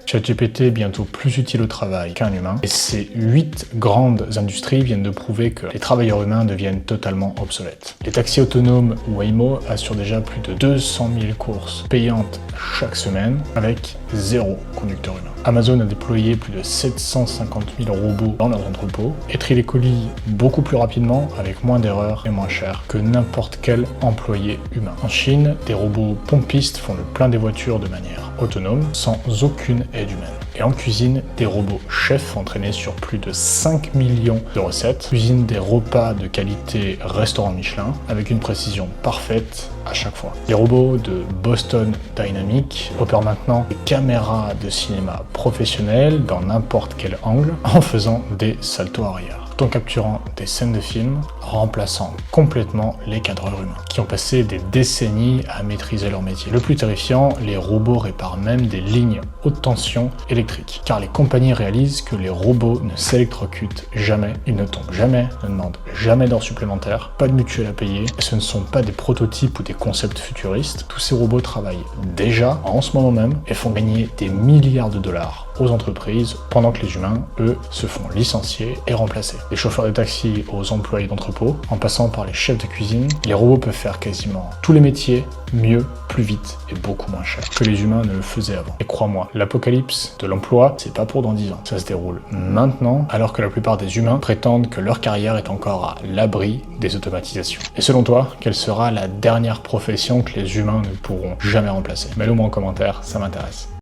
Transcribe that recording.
ChatGPT est bientôt plus utile au travail qu'un humain, et ces 8 grandes industries viennent de prouver que les travailleurs humains deviennent totalement obsolètes. Les taxis autonomes Waymo assurent déjà plus de 200 000 courses payantes chaque semaine avec 0 conducteur humain. Amazon a déployé plus de 750 000 robots dans leurs entrepôts et trient les colis beaucoup plus rapidement avec moins d'erreurs et moins cher que n'importe quel employé humain. En Chine, des robots pompistes font le plein des voitures de manière autonome sans aucune aide humaine. Et en cuisine, des robots chefs entraînés sur plus de 5 millions de recettes cuisinent des repas de qualité restaurant Michelin avec une précision parfaite à chaque fois. Les robots de Boston Dynamics opèrent maintenant des caméras de cinéma professionnelles dans n'importe quel angle en faisant des saltos arrière, tout en capturant des scènes de film, remplaçant complètement les cadreurs humains, qui ont passé des décennies à maîtriser leur métier. Le plus terrifiant, les robots réparent même des lignes haute tension électriques, car les compagnies réalisent que les robots ne s'électrocutent jamais, ils ne tombent jamais, ne demandent jamais d'heures supplémentaires, pas de mutuelle à payer, et ce ne sont pas des prototypes ou des concepts futuristes. Tous ces robots travaillent déjà, en ce moment même, et font gagner des milliards de dollars aux entreprises, pendant que les humains, eux, se font licencier et remplacer. Des chauffeurs de taxi aux employés d'entrepôt, en passant par les chefs de cuisine, les robots peuvent faire quasiment tous les métiers, mieux, plus vite et beaucoup moins cher que les humains ne le faisaient avant. Et crois-moi, l'apocalypse de l'emploi, c'est pas pour dans 10 ans. Ça se déroule maintenant, alors que la plupart des humains prétendent que leur carrière est encore à l'abri des automatisations. Et selon toi, quelle sera la dernière profession que les humains ne pourront jamais remplacer? Mets-le moi en commentaire, ça m'intéresse.